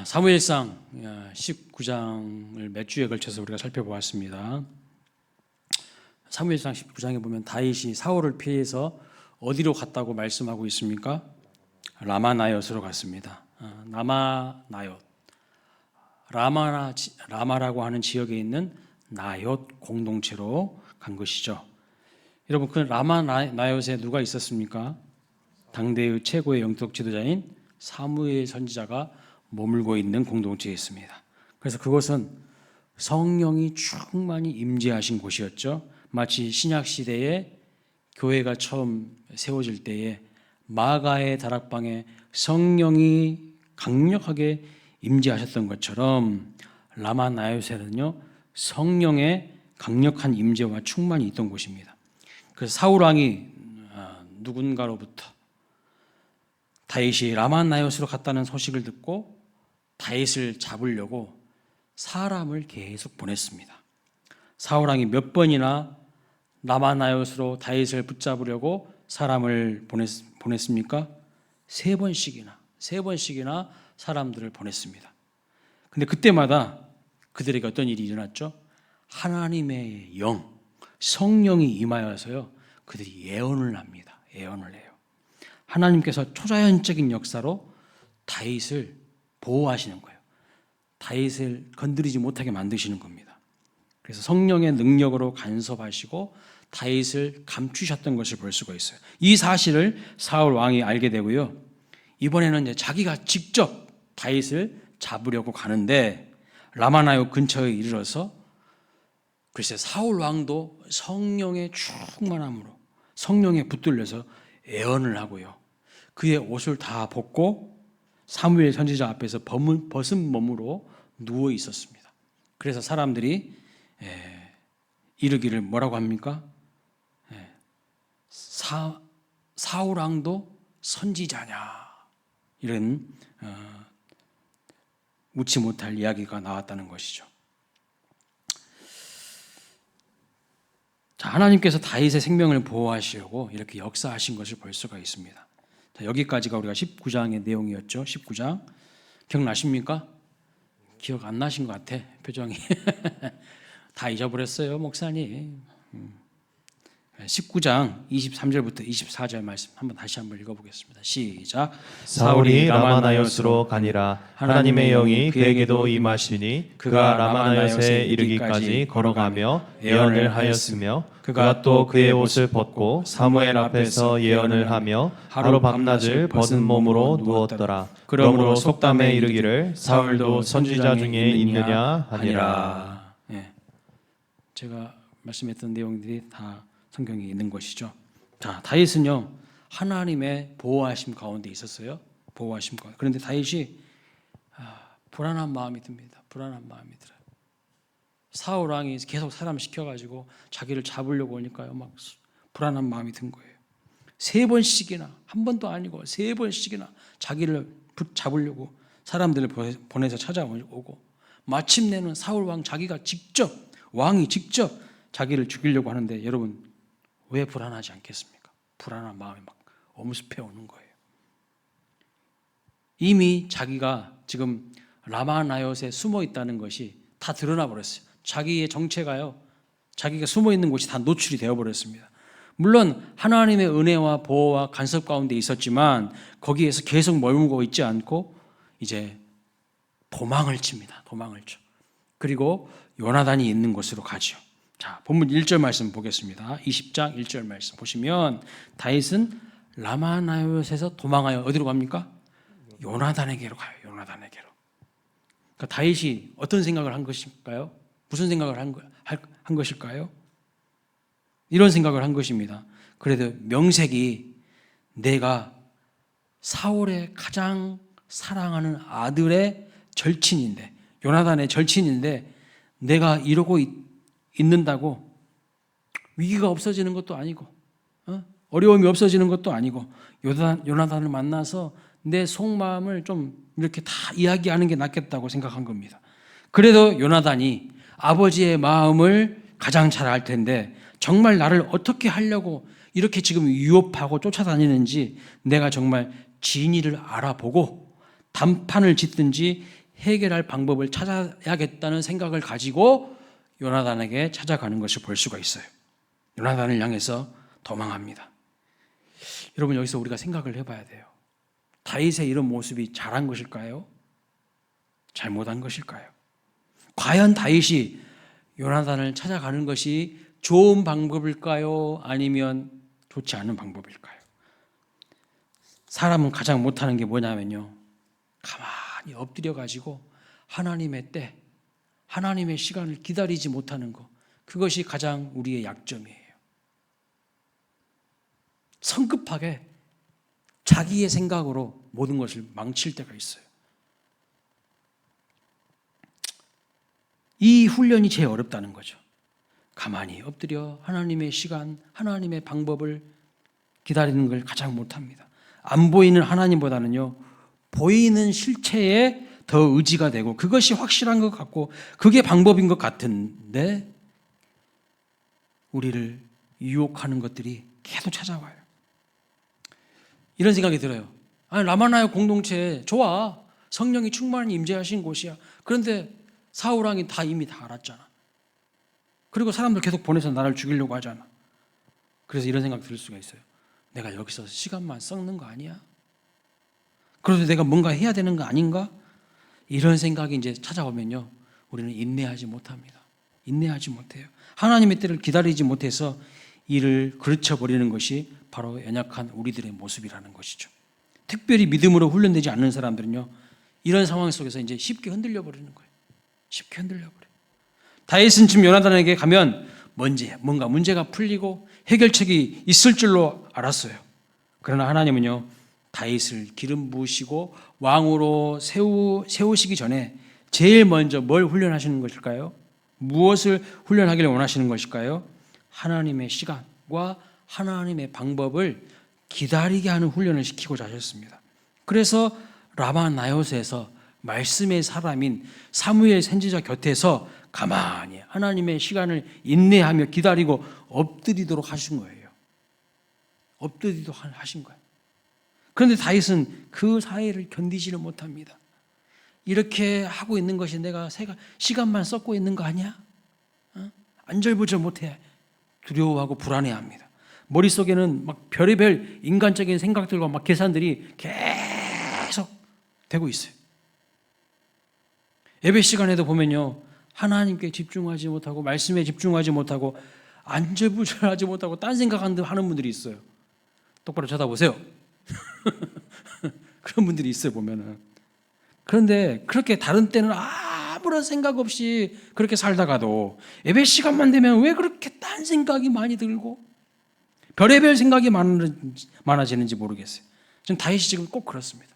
사무엘상 19장을 몇 주에 걸쳐서 우리가 살펴보았습니다. 사무엘상 19장에 보면 다윗이 사울을 피해서 어디로 갔다고 말씀하고 있습니까? 라마나옅으로 갔습니다. 라마라고 하는 지역에 있는 나옅 공동체로 간 것이죠. 여러분, 그 라마나옅에 누가 있었습니까? 당대의 최고의 영적 지도자인 사무엘 선지자가 머물고 있는 공동체에 있습니다. 그래서 그것은 성령이 충만히 임재하신 곳이었죠. 마치 신약 시대에 교회가 처음 세워질 때에 마가의 다락방에 성령이 강력하게 임재하셨던 것처럼 라마나옅에는요 성령의 강력한 임재와 충만이 있던 곳입니다. 그래서 사울 왕이 누군가로부터 다윗이 라마나옅으로 갔다는 소식을 듣고 다윗을 잡으려고 사람을 계속 보냈습니다. 사울 왕이 몇 번이나 라마나옅으로 다윗을 붙잡으려고 사람을 보냈습니까? 세 번씩이나 사람들을 보냈습니다. 근데 그때마다 그들에게 어떤 일이 일어났죠? 하나님의 영, 성령이 임하여서요 그들이 예언을 합니다. 예언을 해요. 하나님께서 초자연적인 역사로 다윗을 보호하시는 거예요. 다윗을 건드리지 못하게 만드시는 겁니다. 그래서 성령의 능력으로 간섭하시고 다윗을 감추셨던 것을 볼 수가 있어요. 이 사실을 사울 왕이 알게 되고요. 이번에는 이제 자기가 직접 다윗을 잡으려고 가는데 라마나옅 근처에 이르러서 글쎄 사울 왕도 성령의 충만함으로 성령에 붙들려서 예언을 하고요. 그의 옷을 다 벗고 사무엘 선지자 앞에서 벗은 몸으로 누워 있었습니다. 그래서 사람들이 이르기를 뭐라고 합니까? 사울 왕도 선지자냐, 이런 묻지 못할 이야기가 나왔다는 것이죠. 자, 하나님께서 다윗의 생명을 보호하시려고 이렇게 역사하신 것을 볼 수가 있습니다. 자, 여기까지가 우리가 19장의 내용이었죠. 19장 기억나십니까? 기억 안 나신 것 같아, 표정이. 다 잊어버렸어요, 목사님. 19장 23절부터 24절 말씀 다시 한번 읽어보겠습니다. 시작. 사울이 라마나옅으로 가니라. 하나님의 영이 그에게도 임하시니 그가 라마나옅에 이르기까지 걸어가며 예언을 하였으며 그가 또 그의 옷을 벗고 사무엘 앞에서 예언을 하며 하루 밤낮을 벗은 몸으로 누웠더라. 그러므로 속담에 이르기를 사울도 선지자 중에 있느냐 하니라. 제가 말씀했던 내용들이 다 성경에 있는 것이죠. 자, 다윗은요 하나님의 보호하심 가운데 있었어요. 보호하심 가운데. 그런데 다윗이 불안한 마음이 듭니다. 불안한 마음이 들어요. 사울 왕이 계속 사람 시켜가지고 자기를 잡으려고 하니까요 막 불안한 마음이 든 거예요. 세 번씩이나, 한 번도 아니고 세 번씩이나 자기를 잡으려고 사람들을 보내서 찾아오고 마침내는 사울 왕 왕이 직접 자기를 죽이려고 하는데 여러분 왜 불안하지 않겠습니까? 불안한 마음이 막 엄습해 오는 거예요. 이미 자기가 지금 라마나옅에 숨어 있다는 것이 다 드러나 버렸어요. 자기의 정체가요, 자기가 숨어 있는 곳이 다 노출이 되어 버렸습니다. 물론 하나님의 은혜와 보호와 간섭 가운데 있었지만 거기에서 계속 머물고 있지 않고 이제 도망을 칩니다. 도망을 쳐. 그리고 요나단이 있는 곳으로 가죠. 자, 본문 1절 말씀 보겠습니다. 20장 1절 말씀 보시면 다윗은 라마나옅에서 도망하여 어디로 갑니까? 요나단에게로 가요. 요나단에게로. 그러니까 다윗이 어떤 생각을 한 것일까요? 무슨 생각을 한 것일까요? 이런 생각을 한 것입니다. 그래도 명색이 내가 사울의 가장 사랑하는 아들의 절친인데, 요나단의 절친인데 내가 이러고 있는다고 위기가 없어지는 것도 아니고 어려움이 없어지는 것도 아니고 요나단을 만나서 내 속마음을 좀 이렇게 다 이야기하는 게 낫겠다고 생각한 겁니다. 그래도 요나단이 아버지의 마음을 가장 잘 알 텐데 정말 나를 어떻게 하려고 이렇게 지금 유혹하고 쫓아다니는지 내가 정말 진위를 알아보고 단판을 짓든지 해결할 방법을 찾아야겠다는 생각을 가지고 요나단에게 찾아가는 것을 볼 수가 있어요. 요나단을 향해서 도망합니다. 여러분, 여기서 우리가 생각을 해봐야 돼요. 다윗의 이런 모습이 잘한 것일까요? 잘못한 것일까요? 과연 다윗이 요나단을 찾아가는 것이 좋은 방법일까요? 아니면 좋지 않은 방법일까요? 사람은 가장 못하는 게 뭐냐면요, 가만히 엎드려 가지고 하나님의 때, 하나님의 시간을 기다리지 못하는 것, 그것이 가장 우리의 약점이에요. 성급하게 자기의 생각으로 모든 것을 망칠 때가 있어요. 이 훈련이 제일 어렵다는 거죠. 가만히 엎드려 하나님의 시간, 하나님의 방법을 기다리는 걸 가장 못합니다. 안 보이는 하나님보다는요, 보이는 실체에 더 의지가 되고 그것이 확실한 것 같고 그게 방법인 것 같은데 우리를 유혹하는 것들이 계속 찾아와요. 이런 생각이 들어요. 아니, 라마나요 공동체 좋아. 성령이 충만히 임재하신 곳이야. 그런데 사울 왕이 이미 다 알았잖아. 그리고 사람들 계속 보내서 나를 죽이려고 하잖아. 그래서 이런 생각 들 수가 있어요. 내가 여기서 시간만 썩는 거 아니야? 그래서 내가 뭔가 해야 되는 거 아닌가? 이런 생각이 이제 찾아오면요, 우리는 인내하지 못합니다. 인내하지 못해요. 하나님의 때를 기다리지 못해서 이를 그르쳐버리는 것이 바로 연약한 우리들의 모습이라는 것이죠. 특별히 믿음으로 훈련되지 않는 사람들은요, 이런 상황 속에서 이제 쉽게 흔들려 버리는 거예요. 쉽게 흔들려 버려요. 다윗은 지금 요나단에게 가면 뭔가 문제가 풀리고 해결책이 있을 줄로 알았어요. 그러나 하나님은요, 다윗을 기름 부으시고 왕으로 세우시기 전에 제일 먼저 뭘 훈련하시는 것일까요? 무엇을 훈련하기를 원하시는 것일까요? 하나님의 시간과 하나님의 방법을 기다리게 하는 훈련을 시키고자 하셨습니다. 그래서 라마 나요스에서 말씀의 사람인 사무엘 선지자 곁에서 가만히 하나님의 시간을 인내하며 기다리고 엎드리도록 하신 거예요. 엎드리도록 하신 거예요. 그런데 다윗은 그 사이를 견디지를 못합니다. 이렇게 하고 있는 것이 내가 시간만 썩고 있는 거 아니야? 안절부절 못해. 두려워하고 불안해합니다. 머릿속에는 막 별의별 인간적인 생각들과 막 계산들이 계속 되고 있어요. 예배 시간에도 보면요, 하나님께 집중하지 못하고 말씀에 집중하지 못하고 안절부절하지 못하고 딴 생각하는 분들이 있어요. 똑바로 쳐다보세요. 그런 분들이 있어요, 보면은. 그런데 그렇게 다른 때는 아무런 생각 없이 그렇게 살다가도 예배 시간만 되면 왜 그렇게 딴 생각이 많이 들고 별의별 생각이 많아지는지 모르겠어요. 지금 다윗이 지금 꼭 그렇습니다.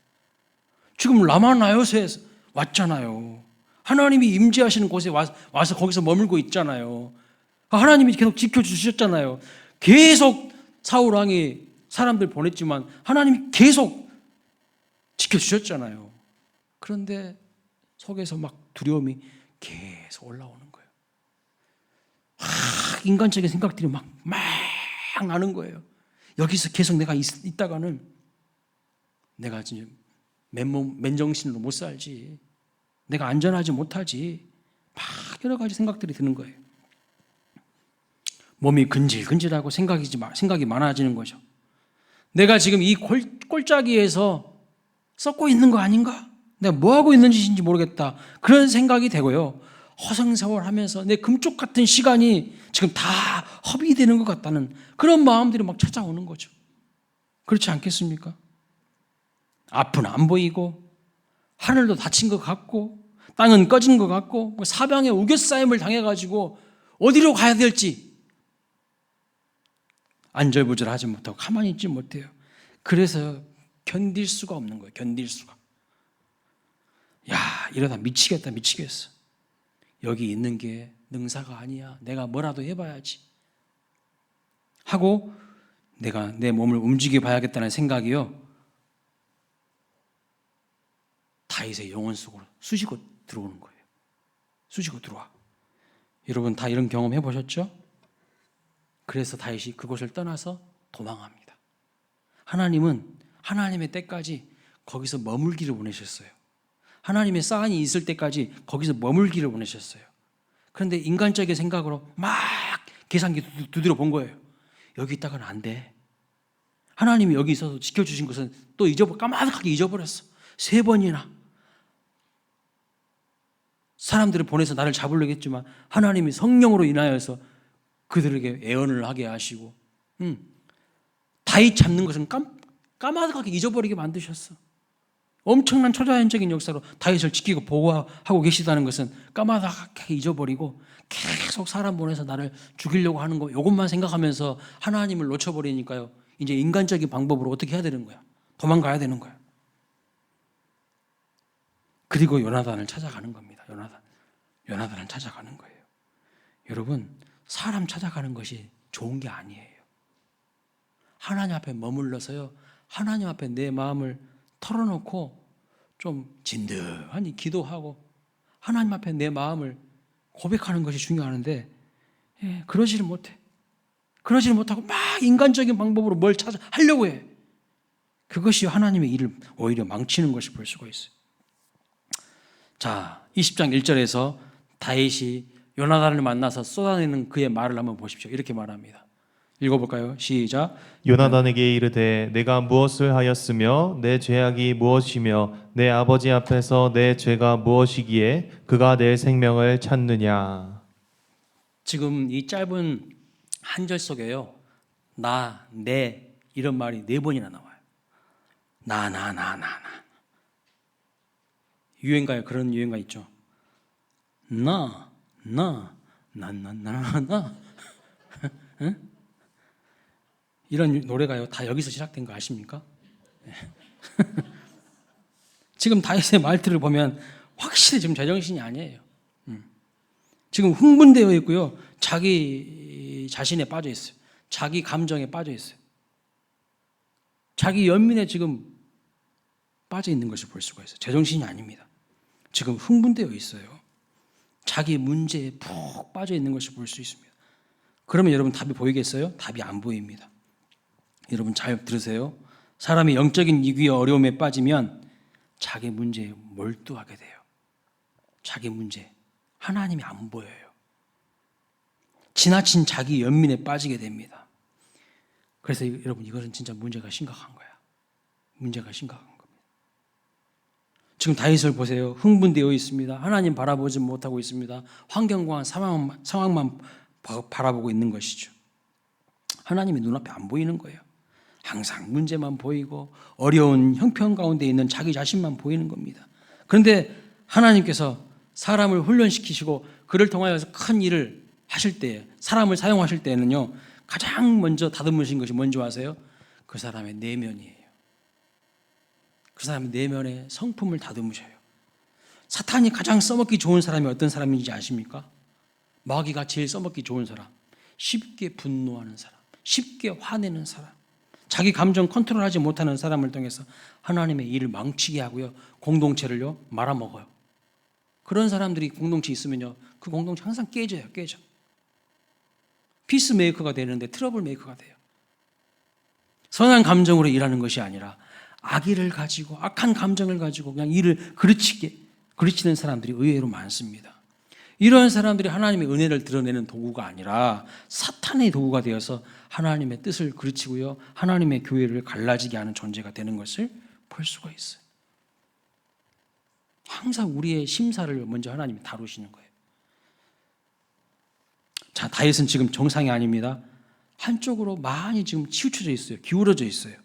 지금 라마나요스에 왔잖아요. 하나님이 임재하시는 곳에 와서 거기서 머물고 있잖아요. 하나님이 계속 지켜주셨잖아요. 계속 사울 왕이 사람들 보냈지만 하나님이 계속 지켜주셨잖아요. 그런데 속에서 막 두려움이 계속 올라오는 거예요. 인간적인 생각들이 막 나는 거예요. 여기서 계속 내가 있다가는 내가 지금 맨정신으로 못 살지. 내가 안전하지 못하지. 막 여러 가지 생각들이 드는 거예요. 몸이 근질근질하고 생각이 많아지는 거죠. 내가 지금 이 꼴짜기에서 썩고 있는 거 아닌가? 내가 뭐하고 있는 짓인지 모르겠다. 그런 생각이 되고요. 허송세월하면서 내 금쪽 같은 시간이 지금 다 허비되는 것 같다는 그런 마음들이 막 찾아오는 거죠. 그렇지 않겠습니까? 앞은 안 보이고 하늘도 닫힌 것 같고 땅은 꺼진 것 같고 사방에 우겨싸임을 당해가지고 어디로 가야 될지 안절부절하지 못하고 가만히 있지 못해요. 그래서 견딜 수가 없는 거예요. 견딜 수가. 야, 이러다 미치겠어. 여기 있는 게 능사가 아니야. 내가 뭐라도 해봐야지 하고 내가 내 몸을 움직여 봐야겠다는 생각이요, 다윗의 영혼 속으로 쑤시고 들어오는 거예요. 쑤시고 들어와. 여러분 다 이런 경험 해보셨죠? 그래서 다윗이 그곳을 떠나서 도망합니다. 하나님은 하나님의 때까지 거기서 머물기를 원하셨어요. 하나님의 사인이 있을 때까지 거기서 머물기를 원하셨어요. 그런데 인간적인 생각으로 막 계산기 두드려 본 거예요. 여기 있다가는 안 돼. 하나님이 여기 있어서 지켜주신 것은 또 까마득하게 잊어버렸어. 3번이나. 사람들을 보내서 나를 잡으려고 했지만 하나님이 성령으로 인하여서 그들에게 애언을 하게 하시고 다윗 잡는 것은 까마득하게 잊어버리게 만드셨어. 엄청난 초자연적인 역사로 다윗을 지키고 보호하고 계시다는 것은 까마득하게 잊어버리고 계속 사람 보내서 나를 죽이려고 하는 거, 이것만 생각하면서 하나님을 놓쳐버리니까요. 이제 인간적인 방법으로 어떻게 해야 되는 거야? 도망가야 되는 거야. 그리고 요나단을 찾아가는 겁니다. 요나단을 찾아가는 거예요. 여러분, 사람 찾아가는 것이 좋은 게 아니에요. 하나님 앞에 머물러서요, 하나님 앞에 내 마음을 털어놓고 좀 진득하니 기도하고 하나님 앞에 내 마음을 고백하는 것이 중요한데, 그러지를 못해. 그러지를 못하고 막 인간적인 방법으로 뭘 하려고 해. 그것이 하나님의 일을 오히려 망치는 것을 볼 수가 있어요. 자, 20장 1절에서 다윗이 요나단을 만나서 쏟아내는 그의 말을 한번 보십시오. 이렇게 말합니다. 읽어볼까요? 시작. 요나단에게 이르되 내가 무엇을 하였으며 내 죄악이 무엇이며 내 아버지 앞에서 내 죄가 무엇이기에 그가 내 생명을 찾느냐. 지금 이 짧은 한 절 속에요, 나, 내 이런 말이 4번이나 나와요. 나. 유행가에 그런 유행가 있죠. 나. 응? 이런 노래가요, 다 여기서 시작된 거 아십니까? 지금 다윗의 말들을 보면 확실히 지금 제정신이 아니에요. 지금 흥분되어 있고요, 자기 자신에 빠져 있어요. 자기 감정에 빠져 있어요. 자기 연민에 지금 빠져 있는 것을 볼 수가 있어요. 제정신이 아닙니다. 지금 흥분되어 있어요. 자기 문제에 푹 빠져 있는 것을 볼 수 있습니다. 그러면 여러분 답이 보이겠어요? 답이 안 보입니다. 여러분 잘 들으세요. 사람이 영적인 위기와 어려움에 빠지면 자기 문제에 몰두하게 돼요. 자기 문제, 하나님이 안 보여요. 지나친 자기 연민에 빠지게 됩니다. 그래서 여러분, 이것은 진짜 문제가 심각한 거야. 문제가 심각한 겁니다. 지금 다윗을 보세요. 흥분되어 있습니다. 하나님 바라보지 못하고 있습니다. 환경과 상황만 바라보고 있는 것이죠. 하나님이 눈앞에 안 보이는 거예요. 항상 문제만 보이고 어려운 형편 가운데 있는 자기 자신만 보이는 겁니다. 그런데 하나님께서 사람을 훈련시키시고 그를 통하여서 큰 일을 하실 때, 사람을 사용하실 때는요, 가장 먼저 다듬으신 것이 뭔지 아세요? 그 사람의 내면이에요. 그 사람의 내면의 성품을 다듬으셔요. 사탄이 가장 써먹기 좋은 사람이 어떤 사람인지 아십니까? 마귀가 제일 써먹기 좋은 사람, 쉽게 분노하는 사람, 쉽게 화내는 사람, 자기 감정 컨트롤하지 못하는 사람을 통해서 하나님의 일을 망치게 하고요, 공동체를요 말아먹어요. 그런 사람들이 공동체 있으면요, 그 공동체 항상 깨져. 피스메이커가 되는데 트러블 메이커가 돼요. 선한 감정으로 일하는 것이 아니라 악의를 가지고, 악한 감정을 가지고 그냥 일을 그르치는 사람들이 의외로 많습니다. 이런 사람들이 하나님의 은혜를 드러내는 도구가 아니라 사탄의 도구가 되어서 하나님의 뜻을 그르치고요, 하나님의 교회를 갈라지게 하는 존재가 되는 것을 볼 수가 있어요. 항상 우리의 심사를 먼저 하나님이 다루시는 거예요. 자, 다윗은 지금 정상이 아닙니다. 한쪽으로 많이 지금 치우쳐져 있어요. 기울어져 있어요.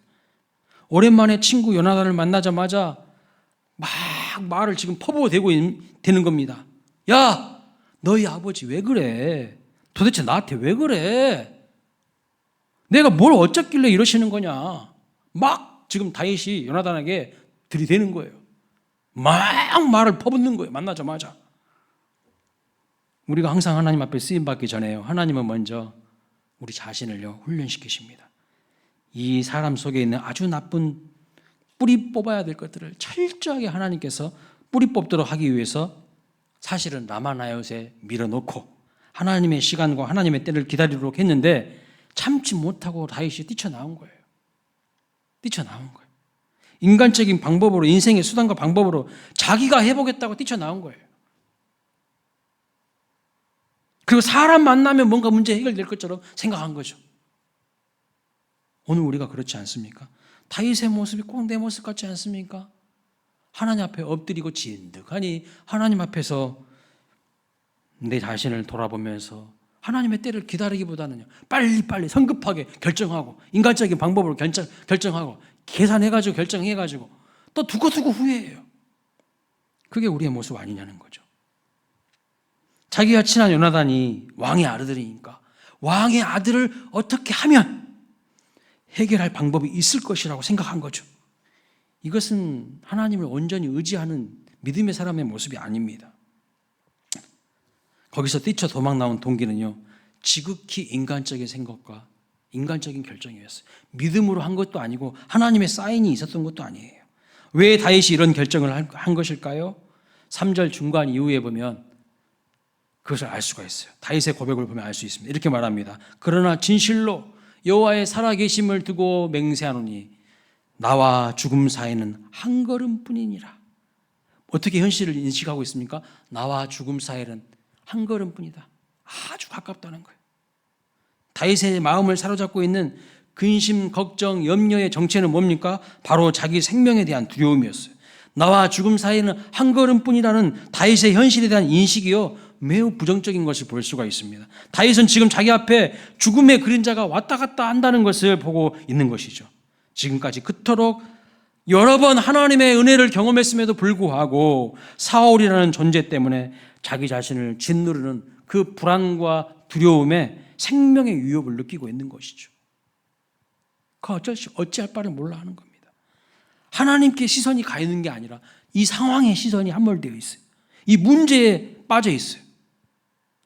오랜만에 친구 요나단을 만나자마자 막 말을 지금 퍼부어대고 되는 겁니다. 야, 너희 아버지 왜 그래? 도대체 나한테 왜 그래? 내가 뭘 어쩌길래 이러시는 거냐? 막 지금 다윗이 요나단에게 들이대는 거예요. 막 말을 퍼붓는 거예요. 만나자마자. 우리가 항상 하나님 앞에 쓰임받기 전에요, 하나님은 먼저 우리 자신을요 훈련시키십니다. 이 사람 속에 있는 아주 나쁜 뿌리 뽑아야 될 것들을 철저하게 하나님께서 뿌리 뽑도록 하기 위해서 사실은 라마나요에 밀어놓고 하나님의 시간과 하나님의 때를 기다리도록 했는데 참지 못하고 다윗이 뛰쳐나온 거예요. 인간적인 방법으로, 인생의 수단과 방법으로 자기가 해보겠다고 뛰쳐나온 거예요. 그리고 사람 만나면 뭔가 문제 해결될 것처럼 생각한 거죠. 오늘 우리가 그렇지 않습니까? 다윗의 모습이 꼭 내 모습 같지 않습니까? 하나님 앞에 엎드리고 진득하니 하나님 앞에서 내 자신을 돌아보면서 하나님의 때를 기다리기보다는 빨리빨리 성급하게 결정하고 인간적인 방법으로 결정하고 계산해가지고 결정해가지고 또 두고 후회해요. 그게 우리의 모습 아니냐는 거죠. 자기가 친한 요나단이 왕의 아들이니까 왕의 아들을 어떻게 하면 해결할 방법이 있을 것이라고 생각한 거죠. 이것은 하나님을 온전히 의지하는 믿음의 사람의 모습이 아닙니다. 거기서 뛰쳐 도망 나온 동기는요, 지극히 인간적인 생각과 인간적인 결정이었어요. 믿음으로 한 것도 아니고 하나님의 사인이 있었던 것도 아니에요. 왜 다윗이 이런 결정을 한 것일까요? 3절 중간 이후에 보면 그것을 알 수가 있어요. 다윗의 고백을 보면 알 수 있습니다. 이렇게 말합니다. 그러나 진실로 여호와의 살아계심을 두고 맹세하노니 나와 죽음 사이는 한 걸음뿐이니라. 어떻게 현실을 인식하고 있습니까? 나와 죽음 사이는 한 걸음뿐이다. 아주 가깝다는 거예요. 다윗의 마음을 사로잡고 있는 근심, 걱정, 염려의 정체는 뭡니까? 바로 자기 생명에 대한 두려움이었어요. 나와 죽음 사이는 한 걸음뿐이라는 다윗의 현실에 대한 인식이요, 매우 부정적인 것을 볼 수가 있습니다. 다윗은 지금 자기 앞에 죽음의 그림자가 왔다 갔다 한다는 것을 보고 있는 것이죠. 지금까지 그토록 여러 번 하나님의 은혜를 경험했음에도 불구하고 사울이라는 존재 때문에 자기 자신을 짓누르는 그 불안과 두려움에 생명의 위협을 느끼고 있는 것이죠. 그 어찌할 바를 몰라 하는 겁니다. 하나님께 시선이 가 있는 게 아니라 이 상황에 시선이 함몰되어 있어요. 이 문제에 빠져 있어요.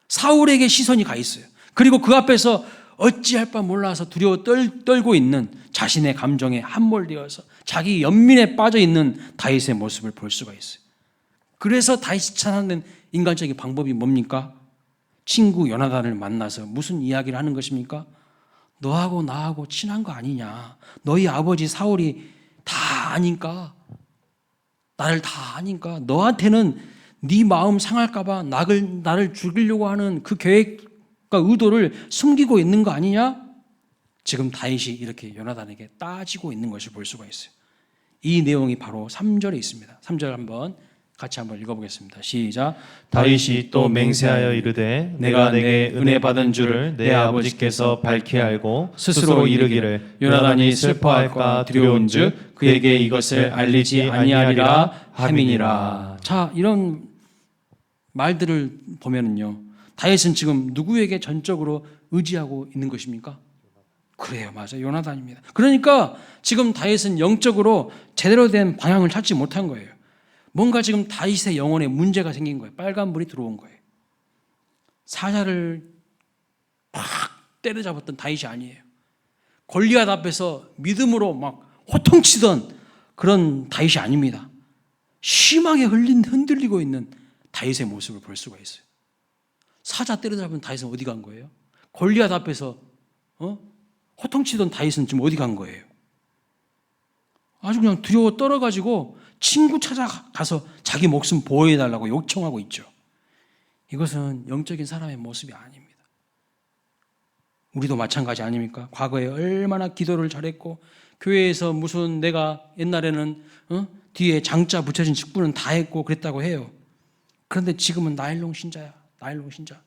사울에게 시선이 가 있어요. 그리고 그 앞에서 어찌할 바 몰라서 두려워 떨고 있는 자신의 감정에 함몰되어서 자기 연민에 빠져 있는 다윗의 모습을 볼 수가 있어요. 그래서 다윗이 찾아낸 인간적인 방법이 뭡니까? 친구 요나단을 만나서 무슨 이야기를 하는 것입니까? 너하고 나하고 친한 거 아니냐? 너희 아버지 사울이 다 아니까, 나를 다 아니까 너한테는 네 마음 상할까 봐 나를 죽이려고 하는 그 계획과 의도를 숨기고 있는 거 아니냐? 지금 다윗이 이렇게 요나단에게 따지고 있는 것을 볼 수가 있어요. 이 내용이 바로 3절에 있습니다. 3절 같이 한번 읽어보겠습니다. 시작. 다윗이 또 맹세하여 이르되 내가 내게 은혜 받은 줄을 내 아버지께서 밝히 알고 스스로 이르기를 요나단이 슬퍼할까 두려운즉 그에게 이것을 알리지 아니하리라 함이니라. 자, 이런 말들을 보면은요, 다윗은 지금 누구에게 전적으로 의지하고 있는 것입니까? 그래요, 맞아요, 요나단입니다. 그러니까 지금 다윗은 영적으로 제대로 된 방향을 찾지 못한 거예요. 뭔가 지금 다윗의 영혼에 문제가 생긴 거예요. 빨간불이 들어온 거예요. 사자를 팍 때려잡았던 다윗이 아니에요. 골리앗 앞에서 믿음으로 막 호통치던 그런 다윗이 아닙니다. 심하게 흔들리고 있는 다윗의 모습을 볼 수가 있어요. 사자 때려잡은 다윗은 어디 간 거예요? 골리앗 앞에서 호통치던 다윗은 지금 어디 간 거예요? 아주 그냥 두려워 떨어가지고 친구 찾아가서 자기 목숨 보호해달라고 요청하고 있죠. 이것은 영적인 사람의 모습이 아닙니다. 우리도 마찬가지 아닙니까? 과거에 얼마나 기도를 잘했고 교회에서 무슨 내가 옛날에는 뒤에 장자 붙여진 직분은 다 했고 그랬다고 해요. 그런데 지금은 나일론 신자야. 나일론 신자.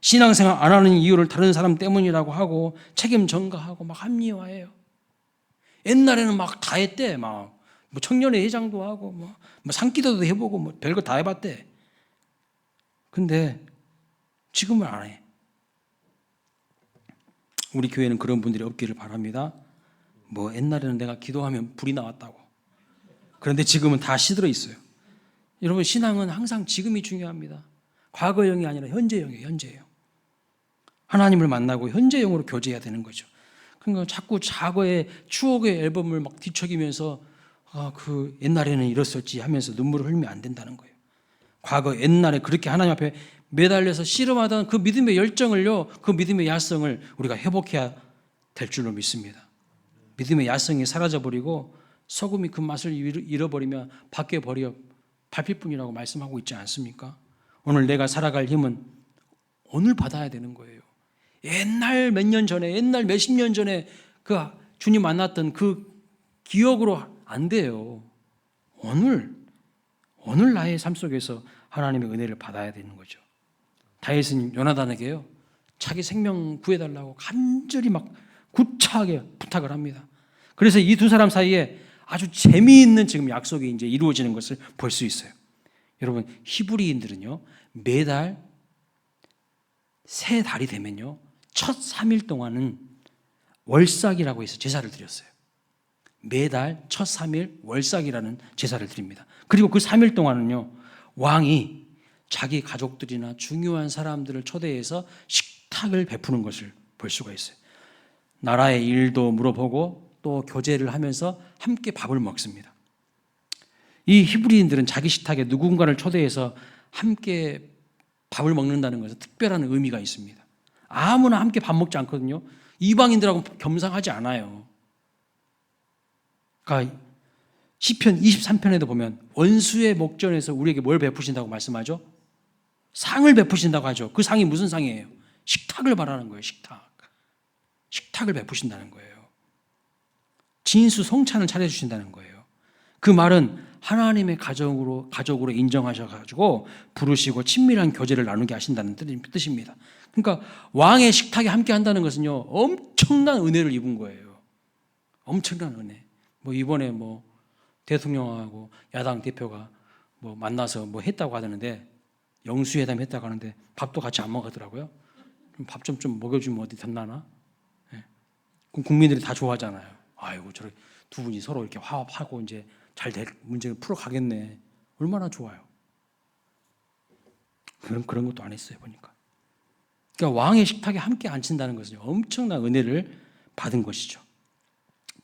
신앙생활 안 하는 이유를 다른 사람 때문이라고 하고 책임 전가하고 막 합리화해요. 옛날에는 막 다 했대. 막 뭐 청년회 회장도 하고 뭐 산기도도 해보고 뭐 별거 다 해봤대. 근데 지금은 안 해. 우리 교회는 그런 분들이 없기를 바랍니다. 뭐 옛날에는 내가 기도하면 불이 나왔다고. 그런데 지금은 다 시들어 있어요. 여러분, 신앙은 항상 지금이 중요합니다. 과거형이 아니라 현재형이에요. 현재형. 하나님을 만나고 현재형으로 교제해야 되는 거죠. 그러니까 자꾸 과거의 추억의 앨범을 막 뒤척이면서 그 옛날에는 이랬었지 하면서 눈물을 흘리면 안 된다는 거예요. 과거 옛날에 그렇게 하나님 앞에 매달려서 씨름하던 그 믿음의 열정을요, 그 믿음의 야성을 우리가 회복해야 될 줄로 믿습니다. 믿음의 야성이 사라져버리고 소금이 그 맛을 잃어버리면 밖에 버려 밟힐 뿐이라고 말씀하고 있지 않습니까? 오늘 내가 살아갈 힘은 오늘 받아야 되는 거예요. 옛날 몇 년 전에, 옛날 몇십 년 전에 그 주님 만났던 그 기억으로 안 돼요. 오늘 나의 삶 속에서 하나님의 은혜를 받아야 되는 거죠. 다윗은 요나단에게요, 자기 생명 구해달라고 간절히 막 구차하게 부탁을 합니다. 그래서 이 두 사람 사이에 아주 재미있는 지금 약속이 이제 이루어지는 것을 볼 수 있어요. 여러분, 히브리인들은요, 매달 세 달이 되면요, 첫 3일 동안은 월삭이라고 해서 제사를 드렸어요. 매달 첫 3일 월삭이라는 제사를 드립니다. 그리고 그 3일 동안은요, 왕이 자기 가족들이나 중요한 사람들을 초대해서 식탁을 베푸는 것을 볼 수가 있어요. 나라의 일도 물어보고 또 교제를 하면서 함께 밥을 먹습니다. 이 히브리인들은 자기 식탁에 누군가를 초대해서 함께 밥을 먹는다는 것은 특별한 의미가 있습니다. 아무나 함께 밥 먹지 않거든요. 이방인들하고 겸상하지 않아요. 그러니까 시편 23편에도 보면 원수의 목전에서 우리에게 뭘 베푸신다고 말씀하죠? 상을 베푸신다고 하죠. 그 상이 무슨 상이에요? 식탁을 말하는 거예요. 식탁을 베푸신다는 거예요. 진수성찬을 차려주신다는 거예요. 그 말은 하나님의 가족으로 인정하셔가지고 부르시고 친밀한 교제를 나누게 하신다는 뜻입니다. 그러니까 왕의 식탁에 함께 한다는 것은요, 엄청난 은혜를 입은 거예요. 엄청난 은혜. 이번에 대통령하고 야당 대표가 만나서 했다고 하는데, 영수회담 했다고 하는데 밥도 같이 안 먹었더라고요. 밥 좀 먹여주면 어디 됐나나? 네. 그럼 국민들이 다 좋아하잖아요. 아이고, 저렇게 두 분이 서로 이렇게 화합하고 이제 잘 될 문제를 풀어가겠네. 얼마나 좋아요. 그런 것도 안 했어요, 보니까. 그러니까 왕의 식탁에 함께 앉힌다는 것은 엄청난 은혜를 받은 것이죠.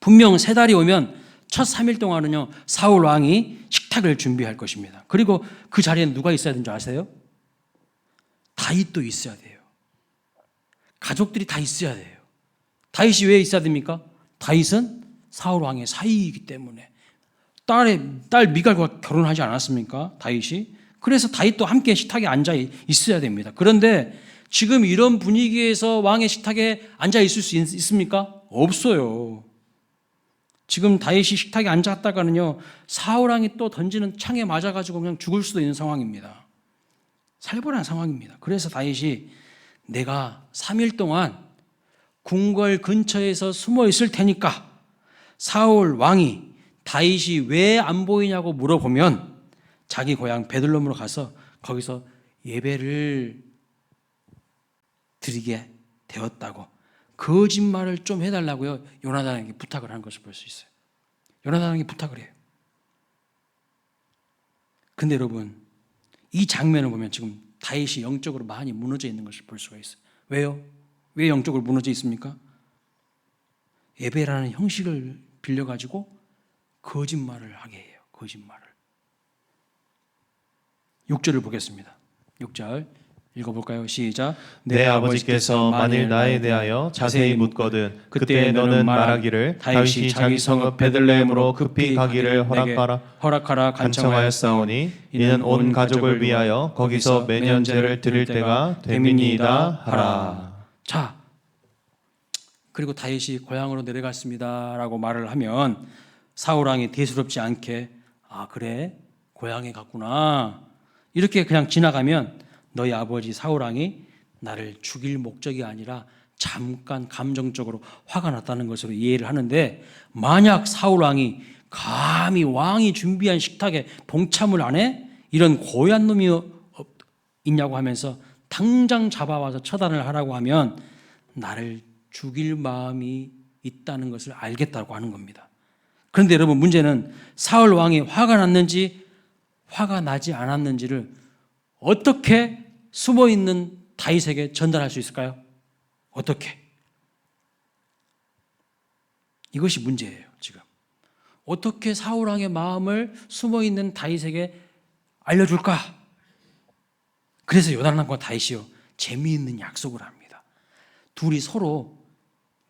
분명 세 달이 오면 첫 3일 동안은요, 사울 왕이 식탁을 준비할 것입니다. 그리고 그 자리에는 누가 있어야 되는 줄 아세요? 다윗도 있어야 돼요. 가족들이 다 있어야 돼요. 다윗이 왜 있어야 됩니까? 다윗은 사울 왕의 사위이기 때문에. 딸 미갈과 결혼하지 않았습니까? 다윗이. 그래서 다윗도 함께 식탁에 앉아 있어야 됩니다. 그런데 지금 이런 분위기에서 왕의 식탁에 앉아 있을 수 있습니까? 없어요. 지금 다윗이 식탁에 앉았다가는요, 사울 왕이 또 던지는 창에 맞아가지고 그냥 죽을 수도 있는 상황입니다. 살벌한 상황입니다. 그래서 다윗이 내가 3일 동안 궁궐 근처에서 숨어 있을 테니까 사울 왕이 다윗이 왜 안 보이냐고 물어보면 자기 고향 베들레헴으로 가서 거기서 예배를 드리게 되었다고 거짓말을 좀 해달라고요, 요나단에게 부탁을 한 것을 볼 수 있어요. 요나단에게 부탁을 해요. 근데 여러분, 이 장면을 보면 지금 다윗이 영적으로 많이 무너져 있는 것을 볼 수가 있어요. 왜요? 왜 영적으로 무너져 있습니까? 예배라는 형식을 빌려가지고 거짓말을 하게 해요. 거짓말을. 6절을 보겠습니다. 6절 읽어볼까요? 시작. 내 아버지께서 만일 나에 대하여 자세히 묻거든 그때 너는 말하기를 다윗이 자기 성읍 베들레헴으로 급히 가기를 허락하라 간청하였사오니 이는 온 가족을 위하여 거기서 매년 제를 드릴 때가 됨이니이다 하라. 자, 그리고 다윗이 고향으로 내려갔습니다라고 말을 하면 사울 왕이 대수롭지 않게 그래 고향에 갔구나 이렇게 그냥 지나가면 너희 아버지 사울 왕이 나를 죽일 목적이 아니라 잠깐 감정적으로 화가 났다는 것으로 이해를 하는데, 만약 사울 왕이 감히 왕이 준비한 식탁에 동참을 안 해? 이런 고얀 놈이 있냐고 하면서 당장 잡아와서 처단을 하라고 하면 나를 죽일 마음이 있다는 것을 알겠다고 하는 겁니다. 그런데 여러분, 문제는 사울 왕이 화가 났는지 화가 나지 않았는지를 어떻게 숨어있는 다윗에게 전달할 수 있을까요? 어떻게? 이것이 문제예요, 지금. 어떻게 사울 왕의 마음을 숨어있는 다윗에게 알려줄까? 그래서 요나단과 다윗이요, 재미있는 약속을 합니다. 둘이 서로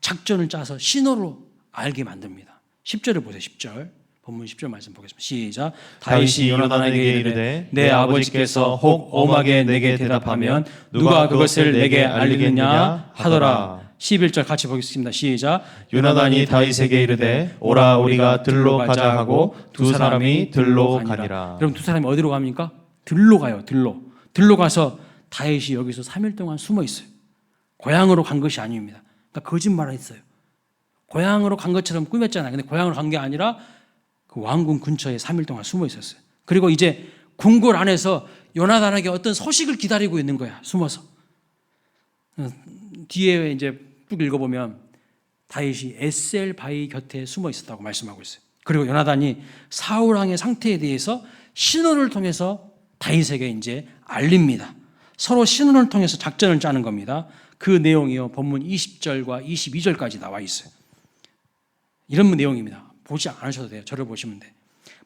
작전을 짜서 신호로 알게 만듭니다. 10절을 보세요. 10절 본문 10절 말씀 보겠습니다. 시작. 다윗이 요나단에게 이르되 내 아버지께서 혹 엄하게 내게 대답하면 누가 그것을 내게 알리겠느냐 하더라. 11절 같이 보겠습니다. 시작. 요나단이 다윗에게 이르되 오라 우리가 들로 가자 하고 두 사람이 들로 가니라. 여러분 두 사람이 어디로 갑니까? 들로 가요. 들로 가서 다윗이 여기서 3일 동안 숨어 있어요. 고향으로 간 것이 아닙니다. 그러니까 거짓말을 했어요. 고향으로 간 것처럼 꾸몄잖아요. 근데 고향으로 간 게 아니라 그 왕궁 근처에 3일 동안 숨어 있었어요. 그리고 이제 궁궐 안에서 요나단에게 어떤 소식을 기다리고 있는 거야. 숨어서. 뒤에 이제 쭉 읽어보면 다윗이 에셀 바위 곁에 숨어 있었다고 말씀하고 있어요. 그리고 요나단이 사울 왕의 상태에 대해서 신호를 통해서 다윗에게 이제 알립니다. 서로 신호를 통해서 작전을 짜는 겁니다. 그 내용이요 본문 20절과 22절까지 나와 있어요. 이런 내용입니다. 보지 않으셔도 돼요. 저를 보시면 돼.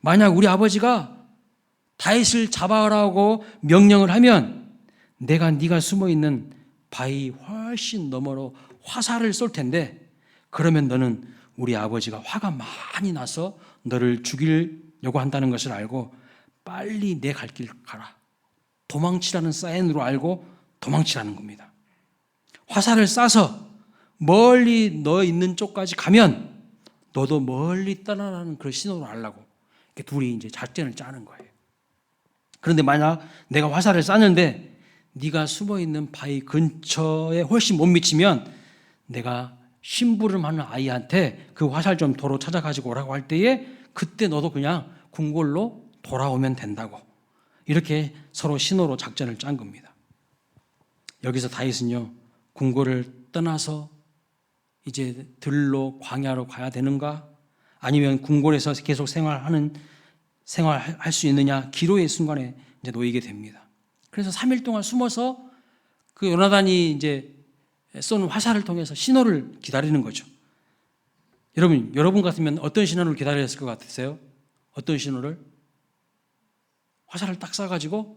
만약 우리 아버지가 다윗을 잡아라고 명령을 하면 내가 네가 숨어 있는 바위 훨씬 너머로 화살을 쏠 텐데 그러면 너는 우리 아버지가 화가 많이 나서 너를 죽이려고 한다는 것을 알고 빨리 내 갈 길 가라. 도망치라는 사인으로 알고 도망치라는 겁니다. 화살을 쏴서 멀리 너 있는 쪽까지 가면 너도 멀리 떠나라는 그런 신호를 알라고 이렇게 둘이 이제 작전을 짜는 거예요. 그런데 만약 내가 화살을 쐈는데 네가 숨어 있는 바위 근처에 훨씬 못 미치면 내가 심부름하는 아이한테 그 화살 좀 도로 찾아가지고 오라고 할 때에 그때 너도 그냥 궁궐로 돌아오면 된다고 이렇게 서로 신호로 작전을 짠 겁니다. 여기서 다윗은요 궁궐을 떠나서 이제 들로 광야로 가야 되는가 아니면 궁궐에서 계속 생활할 수 있느냐 기로의 순간에 이제 놓이게 됩니다. 그래서 3일 동안 숨어서 그 요나단이 이제 쏜 화살을 통해서 신호를 기다리는 거죠. 여러분 같으면 어떤 신호를 기다렸을 것 같으세요? 어떤 신호를? 화살을 딱 쏴가지고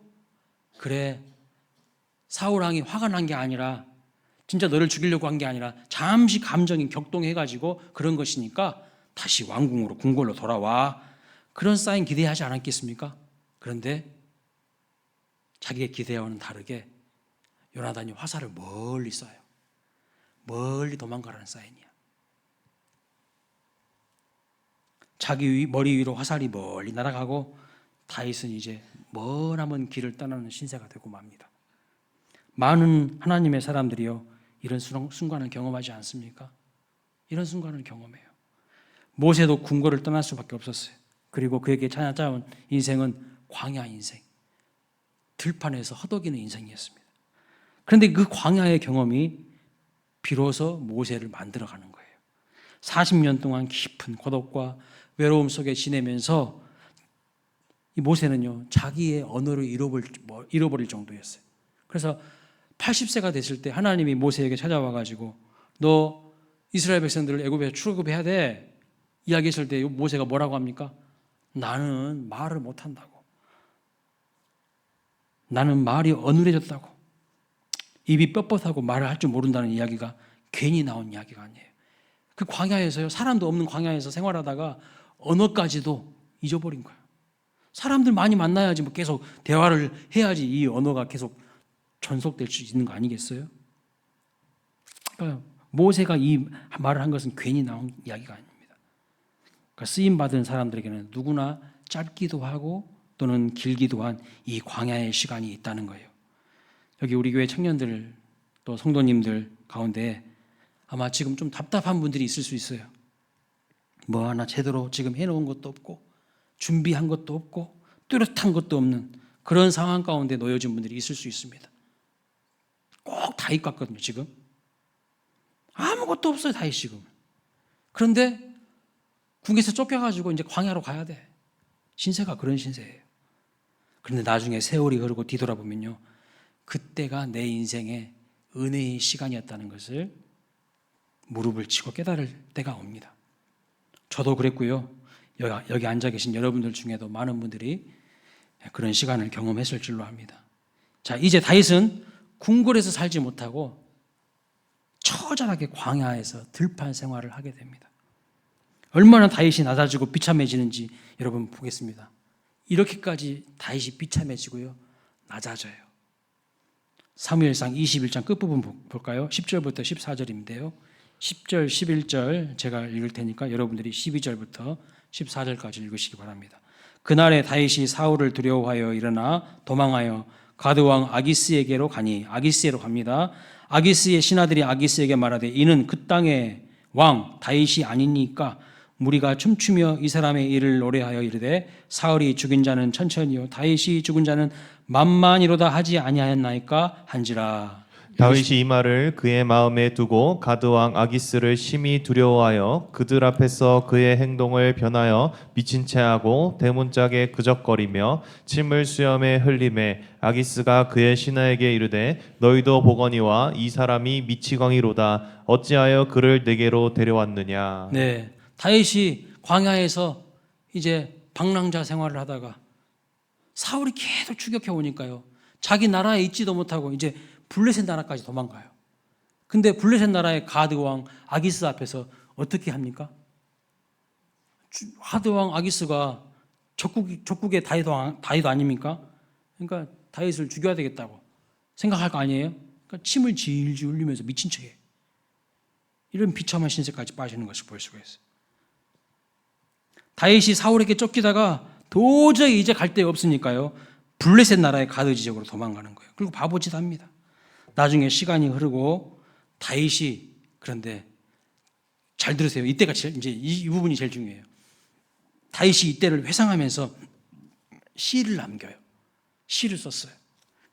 그래 사울 왕이 화가 난 게 아니라 진짜 너를 죽이려고 한 게 아니라 잠시 감정이 격동해가지고 그런 것이니까 다시 왕궁으로 궁궐로 돌아와 그런 사인 기대하지 않았겠습니까? 그런데 자기의 기대와는 다르게 요나단이 화살을 멀리 쏴요. 멀리 도망가라는 사인이야. 자기 머리 위로 화살이 멀리 날아가고 다윗은 이제 머나먼 길을 떠나는 신세가 되고 맙니다. 많은 하나님의 사람들이요 이런 순간을 경험하지 않습니까? 이런 순간을 경험해요. 모세도 궁궐을 떠날 수밖에 없었어요. 그리고 그에게 찾아온 인생은 광야 인생, 들판에서 허덕이는 인생이었습니다. 그런데 그 광야의 경험이 비로소 모세를 만들어가는 거예요. 40년 동안 깊은 고독과 외로움 속에 지내면서 이 모세는요 자기의 언어를 잃어버릴 정도였어요. 그래서 80세가 됐을 때 하나님이 모세에게 찾아와가지고 너 이스라엘 백성들을 애굽에서 출애굽해야 돼 이야기했을 때 모세가 뭐라고 합니까? 나는 말을 못한다고. 나는 말이 어눌해졌다고. 입이 뻣뻣하고 말을 할 줄 모른다는 이야기가 괜히 나온 이야기가 아니에요. 그 광야에서요 사람도 없는 광야에서 생활하다가 언어까지도 잊어버린 거예요. 사람들 많이 만나야지 뭐 계속 대화를 해야지 이 언어가 계속 전속될 수 있는 거 아니겠어요? 그러니까 모세가 이 말을 한 것은 괜히 나온 이야기가 아닙니다. 그러니까 쓰임받은 사람들에게는 누구나 짧기도 하고 또는 길기도 한 이 광야의 시간이 있다는 거예요. 여기 우리 교회 청년들 또 성도님들 가운데 아마 지금 좀 답답한 분들이 있을 수 있어요. 뭐 하나 제대로 지금 해놓은 것도 없고 준비한 것도 없고 뚜렷한 것도 없는 그런 상황 가운데 놓여진 분들이 있을 수 있습니다. 꼭 다윗 같거든요. 지금 아무것도 없어요. 다윗 지금. 그런데 궁에서 쫓겨가지고 이제 광야로 가야 돼. 신세가 그런 신세예요. 그런데 나중에 세월이 흐르고 뒤돌아보면요 그때가 내 인생의 은혜의 시간이었다는 것을 무릎을 치고 깨달을 때가 옵니다. 저도 그랬고요. 여기 앉아 계신 여러분들 중에도 많은 분들이 그런 시간을 경험했을 줄로 압니다. 자, 이제 다윗은 궁궐에서 살지 못하고 처절하게 광야에서 들판 생활을 하게 됩니다. 얼마나 다윗이 낮아지고 비참해지는지 여러분 보겠습니다. 이렇게까지 다윗이 비참해지고요. 낮아져요. 사무엘상 21장 끝부분 볼까요? 10절부터 14절인데요. 10절, 11절 제가 읽을 테니까 여러분들이 12절부터 14절까지 읽으시기 바랍니다. 그날에 다윗이 사울을 두려워하여 일어나 도망하여 가드왕 아기스에게로 가니 아기스에로 갑니다. 아기스의 신하들이 아기스에게 말하되 이는 그 땅의 왕 다윗이 아니니까 무리가 춤추며 이 사람의 일을 노래하여 이르되 사울이 죽인 자는 천천히요 다윗이 죽은 자는 만만이로다 하지 아니하였나이까 한지라. 다윗이 이 말을 그의 마음에 두고 가드왕 아기스를 심히 두려워하여 그들 앞에서 그의 행동을 변하여 미친 채하고 대문짝에 그적거리며 침을 수염에 흘림에 아기스가 그의 신하에게 이르되 너희도 보거니와 이 사람이 미치광이로다 어찌하여 그를 내게로 데려왔느냐. 네, 다윗이 광야에서 이제 방랑자 생활을 하다가 사울이 계속 추격해 오니까요. 자기 나라에 있지도 못하고 이제 블레셋 나라까지 도망가요. 근데 블레셋 나라의 가드 왕 아기스 앞에서 어떻게 합니까? 가드 왕 아기스가 적국의 다윗 아닙니까? 그러니까 다윗을 죽여야 되겠다고 생각할 거 아니에요? 그러니까 침을 질질 흘리면서 미친 척해. 이런 비참한 신세까지 빠지는 것을 볼 수가 있어요. 다윗이 사울에게 쫓기다가 도저히 이제 갈 데가 없으니까요. 블레셋 나라의 가드 지역으로 도망가는 거예요. 그리고 바보짓 합니다. 나중에 시간이 흐르고 다윗이 그런데 잘 들으세요. 이때가 이제 이 부분이 제일 중요해요. 다윗이 이때를 회상하면서 시를 남겨요. 시를 썼어요.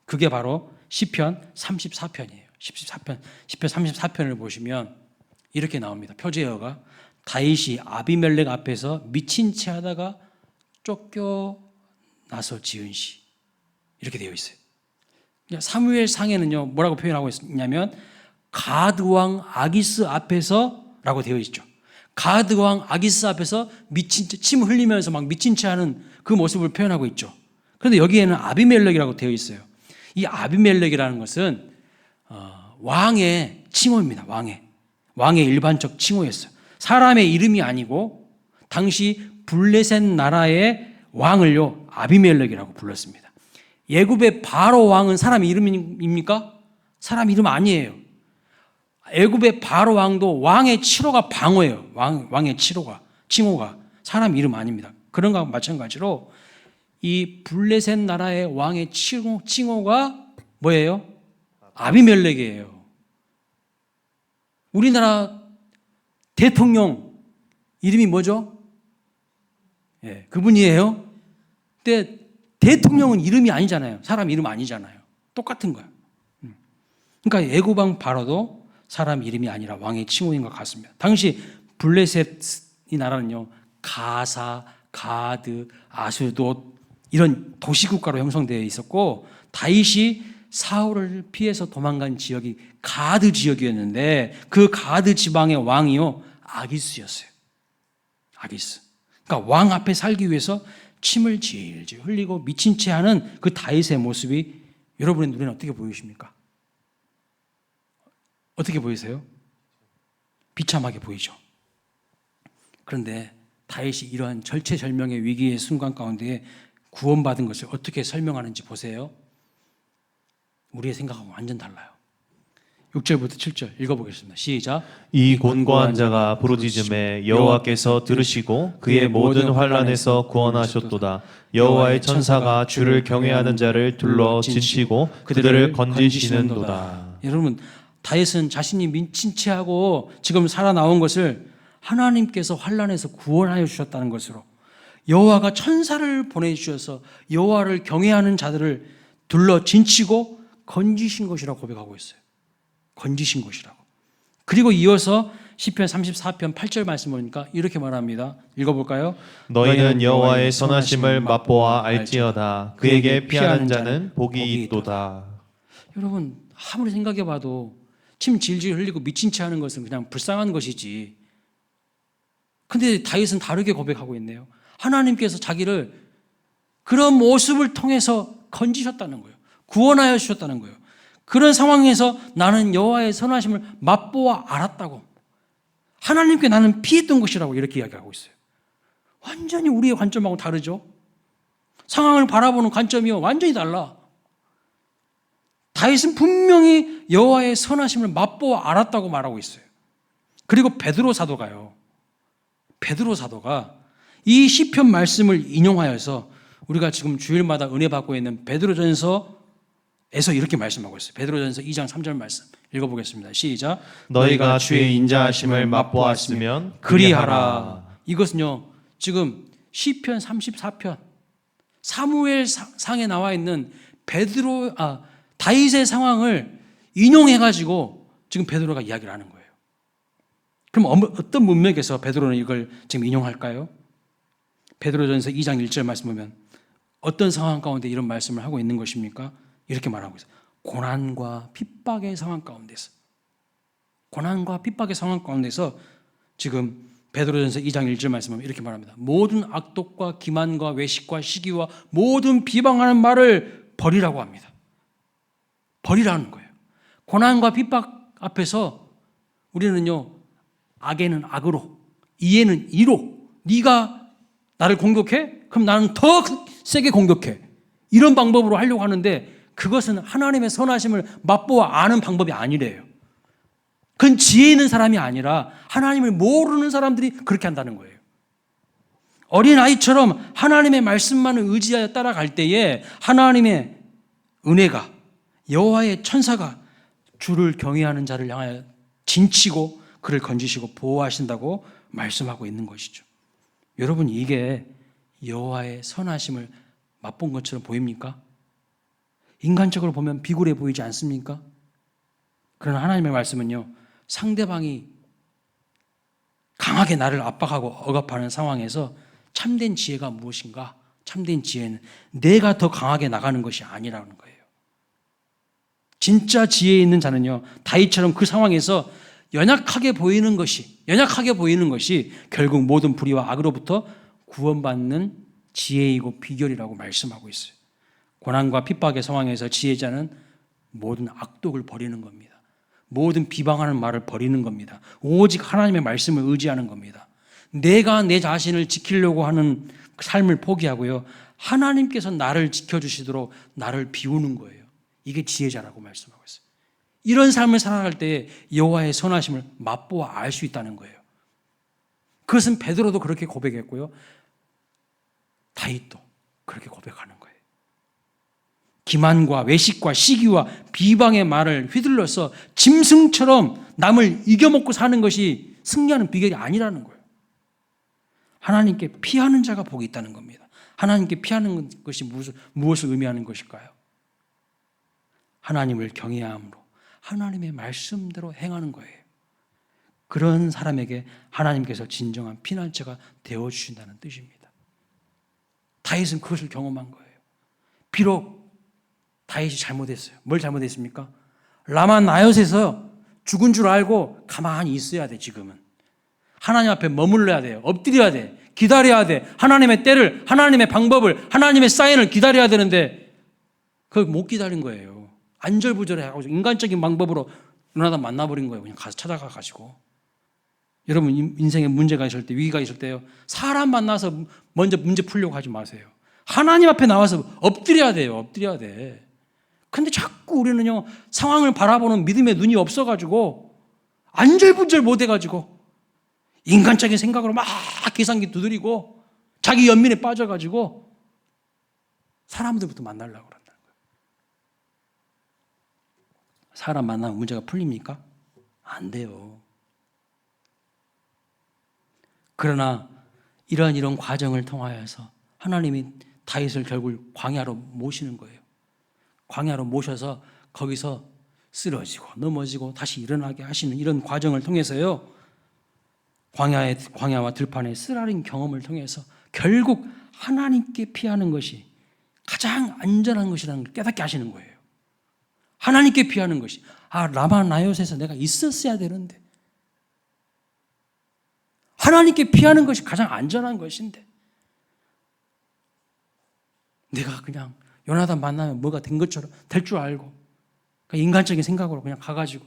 그게 바로 시편 34편이에요. 시편 34편을 보시면 이렇게 나옵니다. 표제어가 다윗이 아비멜렉 앞에서 미친 채 하다가 쫓겨나서 지은 시 이렇게 되어 있어요. 사무엘 상에는요 뭐라고 표현하고 있냐면 가드왕 아기스 앞에서 라고 되어 있죠. 가드왕 아기스 앞에서 미친 채 침 흘리면서 막 미친 채 하는 그 모습을 표현하고 있죠. 그런데 여기에는 아비멜렉이라고 되어 있어요. 이 아비멜렉이라는 것은 왕의 칭호입니다. 왕의 일반적 칭호였어요. 사람의 이름이 아니고 당시 블레셋 나라의 왕을요 아비멜렉이라고 불렀습니다. 애굽의 바로 왕은 사람 이름입니까? 사람 이름 아니에요. 애굽의 바로 왕도 왕의 칭호가 방어예요. 왕의 칭호가 사람 이름 아닙니다. 그런 것과 마찬가지로 이 블레셋 나라의 왕의 칭호가 뭐예요? 아비멜렉이에요. 우리나라 대통령 이름이 뭐죠? 예, 그분이에요. 근데 대통령은 이름이 아니잖아요. 사람 이름 아니잖아요. 똑같은 거야. 그러니까 애굽 왕 바로도 사람 이름이 아니라 왕의 칭호인 것 같습니다. 당시 블레셋 이 나라는요 가사, 가드, 아수돗 이런 도시국가로 형성되어 있었고 다윗이 사울을 피해서 도망간 지역이 가드 지역이었는데 그 가드 지방의 왕이요 아기스였어요. 아기스. 그러니까 왕 앞에 살기 위해서 침을 질질 흘리고 미친 채 하는 그 다윗의 모습이 여러분의 눈에는 어떻게 보이십니까? 어떻게 보이세요? 비참하게 보이죠. 그런데 다윗이 이러한 절체절명의 위기의 순간 가운데 구원받은 것을 어떻게 설명하는지 보세요. 우리의 생각하고 완전 달라요. 6절부터 7절 읽어보겠습니다. 시작. 이 곤고한 자가 부르짖음에 여호와께서 들으시고 그의 모든 환난에서 구원하셨도다. 여호와의 천사가 주를 경외하는 자를 둘러 지치고 그들을 건지시는도다. 여러분 다윗은 자신이 미친 채 하고 지금 살아나온 것을 하나님께서 환난에서 구원하여 주셨다는 것으로 여호와가 천사를 보내주셔서 여호와를 경외하는 자들을 둘러 진치고 건지신 것이라고 고백하고 있어요. 건지신 것이라고. 그리고 이어서 시편 34편 8절 말씀 보니까 이렇게 말합니다. 읽어볼까요? 너희는 여호와의 선하심을 맛보아 알지어다. 그에게 피하는 자는 복이 있도다. 여러분 아무리 생각해봐도 침 질질 흘리고 미친 채 하는 것은 그냥 불쌍한 것이지. 근데 다윗은 다르게 고백하고 있네요. 하나님께서 자기를 그런 모습을 통해서 건지셨다는 거예요. 구원하여 주셨다는 거예요. 그런 상황에서 나는 여호와의 선하심을 맛보아 알았다고. 하나님께 나는 피했던 것이라고 이렇게 이야기하고 있어요. 완전히 우리의 관점하고 다르죠. 상황을 바라보는 관점이 완전히 달라. 다윗은 분명히 여호와의 선하심을 맛보아 알았다고 말하고 있어요. 그리고 베드로 사도가 이 시편 말씀을 인용하여서 우리가 지금 주일마다 은혜 받고 있는 베드로전서에서 이렇게 말씀하고 있어요. 베드로전서 2장 3절 말씀 읽어보겠습니다. 시작. 너희가 주의 인자하심을 맛보았으면 그리하라. 이것은요, 지금 시편 34편 사무엘상에 나와 있는 다윗의 상황을 인용해가지고 지금 베드로가 이야기를 하는 거예요. 그럼 어떤 문맥에서 베드로는 이걸 지금 인용할까요? 베드로전서 2장 1절 말씀 보면 어떤 상황 가운데 이런 말씀을 하고 있는 것입니까? 이렇게 말하고 있어요. 고난과 핍박의 상황 가운데서, 고난과 핍박의 상황 가운데서 지금 베드로전서 2장 1절 말씀하면 이렇게 말합니다. 모든 악독과 기만과 외식과 시기와 모든 비방하는 말을 버리라고 합니다. 버리라는 거예요. 고난과 핍박 앞에서 우리는요, 악에는 악으로, 이에는 이로, 네가 나를 공격해? 그럼 나는 더 세게 공격해. 이런 방법으로 하려고 하는데 그것은 하나님의 선하심을 맛보아 아는 방법이 아니래요. 그건 지혜 있는 사람이 아니라 하나님을 모르는 사람들이 그렇게 한다는 거예요. 어린아이처럼 하나님의 말씀만을 의지하여 따라갈 때에 하나님의 은혜가, 여호와의 천사가 주를 경외하는 자를 향하여 진치고 그를 건지시고 보호하신다고 말씀하고 있는 것이죠. 여러분, 이게 여호와의 선하심을 맛본 것처럼 보입니까? 인간적으로 보면 비굴해 보이지 않습니까? 그러나 하나님의 말씀은요, 상대방이 강하게 나를 압박하고 억압하는 상황에서 참된 지혜가 무엇인가? 참된 지혜는 내가 더 강하게 나가는 것이 아니라는 거예요. 진짜 지혜 있는 자는요, 다윗처럼 그 상황에서 연약하게 보이는 것이 결국 모든 불의와 악으로부터 구원받는 지혜이고 비결이라고 말씀하고 있어요. 고난과 핍박의 상황에서 지혜자는 모든 악독을 버리는 겁니다. 모든 비방하는 말을 버리는 겁니다. 오직 하나님의 말씀을 의지하는 겁니다. 내가 내 자신을 지키려고 하는 삶을 포기하고요, 하나님께서 나를 지켜주시도록 나를 비우는 거예요. 이게 지혜자라고 말씀하고 있어요. 이런 삶을 살아갈 때에 여호와의 선하심을 맛보아 알 수 있다는 거예요. 그것은 베드로도 그렇게 고백했고요, 다윗도 그렇게 고백하는 거예요. 기만과 외식과 시기와 비방의 말을 휘둘러서 짐승처럼 남을 이겨먹고 사는 것이 승리하는 비결이 아니라는 거예요. 하나님께 피하는 자가 복이 있다는 겁니다. 하나님께 피하는 것이 무엇을 의미하는 것일까요? 하나님을 경외함으로 하나님의 말씀대로 행하는 거예요. 그런 사람에게 하나님께서 진정한 피난처가 되어주신다는 뜻입니다. 다윗은 그것을 경험한 거예요. 비록 다윗이 잘못했어요. 뭘 잘못했습니까? 라마 나옅에서 죽은 줄 알고 가만히 있어야 돼. 지금은 하나님 앞에 머물러야 돼요. 엎드려야 돼. 기다려야 돼. 하나님의 때를, 하나님의 방법을, 하나님의 사인을 기다려야 되는데 그걸 못 기다린 거예요. 안절부절해하고 인간적인 방법으로 누나다 만나버린 거예요. 그냥 가서 찾아가가지고. 여러분, 인생에 문제가 있을 때, 위기가 있을 때요, 사람 만나서 먼저 문제 풀려고 하지 마세요. 하나님 앞에 나와서 엎드려야 돼요. 엎드려야 돼. 근데 자꾸 우리는요, 상황을 바라보는 믿음의 눈이 없어가지고 안절부절 못해가지고 인간적인 생각으로 막 계산기 두드리고 자기 연민에 빠져가지고 사람들부터 만나려고 그런다는 거예요. 사람 만나면 문제가 풀립니까? 안 돼요. 그러나 이런 과정을 통하여서 하나님이 다윗을 결국 광야로 모시는 거예요. 광야로 모셔서 거기서 쓰러지고 넘어지고 다시 일어나게 하시는 이런 과정을 통해서요, 광야와 들판의 쓰라린 경험을 통해서 결국 하나님께 피하는 것이 가장 안전한 것이라는 걸 깨닫게 하시는 거예요. 하나님께 피하는 것이, 라마 나옅에서 내가 있었어야 되는데, 하나님께 피하는 것이 가장 안전한 것인데 내가 그냥 요나단 만나면 뭐가 된 것처럼 될 줄 알고 인간적인 생각으로 그냥 가가지고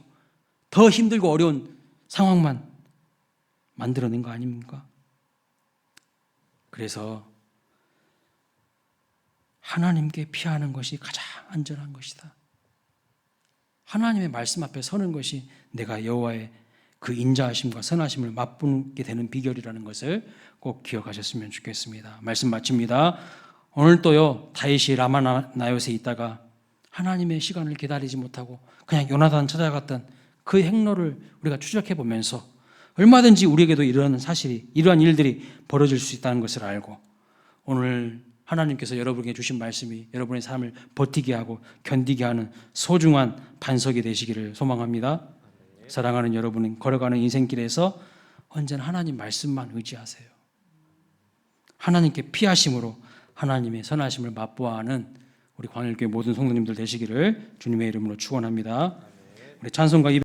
더 힘들고 어려운 상황만 만들어낸 거 아닙니까? 그래서 하나님께 피하는 것이 가장 안전한 것이다. 하나님의 말씀 앞에 서는 것이 내가 여호와의 그 인자하심과 선하심을 맛보게 되는 비결이라는 것을 꼭 기억하셨으면 좋겠습니다. 말씀 마칩니다. 오늘 또요, 다윗이 라마나요스에 있다가 하나님의 시간을 기다리지 못하고 그냥 요나단 찾아갔던 그 행로를 우리가 추적해 보면서 얼마든지 우리에게도 이러한 일들이 벌어질 수 있다는 것을 알고 오늘 하나님께서 여러분에게 주신 말씀이 여러분의 삶을 버티게 하고 견디게 하는 소중한 반석이 되시기를 소망합니다. 사랑하는 여러분, 걸어가는 인생길에서 언제나 하나님 말씀만 의지하세요. 하나님께 피하심으로 하나님의 선하심을 맛보아하는 우리 광일교회 모든 성도님들 되시기를 주님의 이름으로 축원합니다. 우리 찬송가